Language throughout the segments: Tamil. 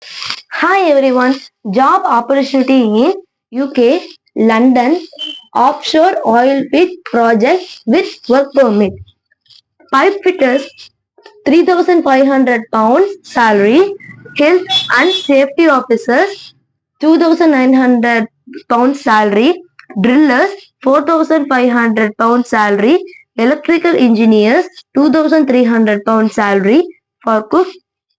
Hi everyone. Job opportunity in UK, London, offshore oil field project with work permit. Pipe fitters, £3,500 salary. Health and safety officers, £2,900 salary. Drillers, £4,500 salary. Electrical engineers, £2,300 salary. For cook,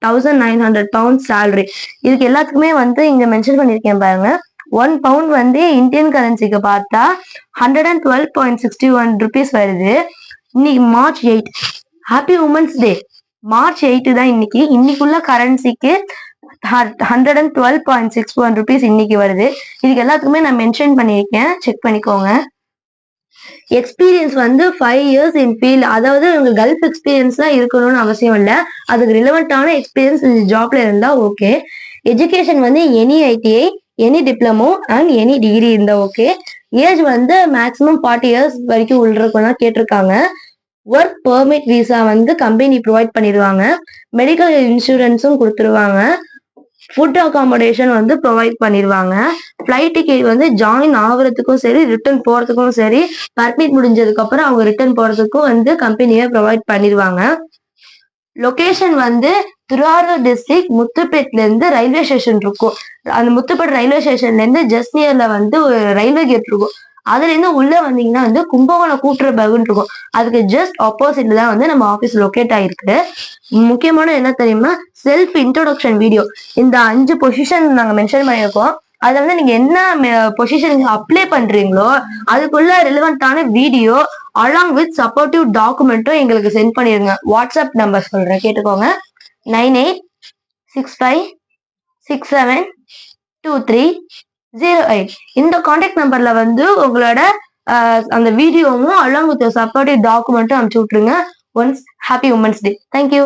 £1,900 salary. இதுக்கு எல்லாத்துக்குமே வந்து இங்க மென்ஷன் பண்ணிருக்கேன் பாருங்க. 1 pound வந்து இந்தியன் கரன்சிக்கு பார்த்தா 112.61 rupees வருது. இன்னைக்கு March 8. Happy women's day. March 8 தான் இன்னைக்கு. இன்னைக்குள்ள கரன்சிக்கு 112.61 rupees இன்னைக்கு வருது. இதுக்கு எல்லாத்துக்குமே நான் மென்ஷன் பண்ணிருக்கேன், செக் பண்ணிக்கோங்க. எக்ஸ்பீரியன்ஸ் வந்து 5 years in field, அதாவது உங்க கல்ஃப் எக்ஸ்பீரியன்ஸ் தான் இருக்கணும்னு அவசியம் இல்லை. அதுக்கு ரிலவெண்டான எக்ஸ்பீரியன்ஸ் இந்த ஜாப்ல இருந்தா ஓகே. எஜுகேஷன் வந்து any ITI, any diploma and any degree இருந்தா ஓகே. ஏஜ் வந்து மேக்ஸிமம் 40 years வரைக்கும் உள்ளதான் கேட்டிருக்காங்க. ஒர்க் பெர்மிட் விசா வந்து கம்பெனி ப்ரொவைட் பண்ணிடுவாங்க. மெடிக்கல் இன்சூரன்ஸும் கொடுத்துருவாங்க. ஃபுட் அகாமடேஷன் வந்து ப்ரொவைட் பண்ணிடுவாங்க. ஃப்ளைட் டிக்கெட் வந்து ஜாயின் ஆகுறதுக்கும் சரி, ரிட்டர்ன் போறதுக்கும் சரி, பர்மிட் முடிஞ்சதுக்கு அப்புறம் அவங்க ரிட்டர்ன் போறதுக்கும் வந்து கம்பெனியே ப்ரொவைட் பண்ணிடுவாங்க. லொகேஷன் வந்து திருவாரூர் டிஸ்ட்ரிக்ட் முத்துப்பேட்ல இருந்து ரயில்வே ஸ்டேஷன் இருக்கும். அந்த முத்துப்பேட் ரயில்வே ஸ்டேஷன்ல இருந்து ஜஸ்ட் நியர்ல வந்து ஒரு ரயில்வே கேட் இருக்கும். அதுல இருந்து உள்ள வந்தீங்கன்னா வந்து கும்பகோணம் கூட்டுறவு இருக்கும். அதுக்கு ஜஸ்ட் ஆப்போசிட்ல தான் வந்து நம்ம ஆபீஸ் லொகேட் ஆயிருக்கு. முக்கியமான என்ன தெரியுமா, செல்ஃப் இன்ட்ரோடக்ஷன் வீடியோ. இந்த 5 பொசிஷன் நாங்க மென்ஷன் பண்ணியிருக்கோம். அதுல வந்து நீங்க என்ன பொசிஷனுக்கு அப்ளை பண்றீங்களோ அதுக்குள்ள ரிலவெண்டான வீடியோ அலாங் வித் சப்போர்ட்டிவ் டாக்குமெண்ட்டும் எங்களுக்கு சென்ட் பண்ணிருங்க. வாட்ஸ்அப் நம்பர் சொல்றேன், கேட்டுக்கோங்க. 9865672308. இந்த கான்டாக்ட் நம்பர்ல வந்து உங்களோட அந்த வீடியோவும் அலாங் வித் சப்போர்ட்டிவ் டாக்குமெண்ட்டும் அனுப்பிச்சு விட்டுருங்க. Once happy women's day. Thank you.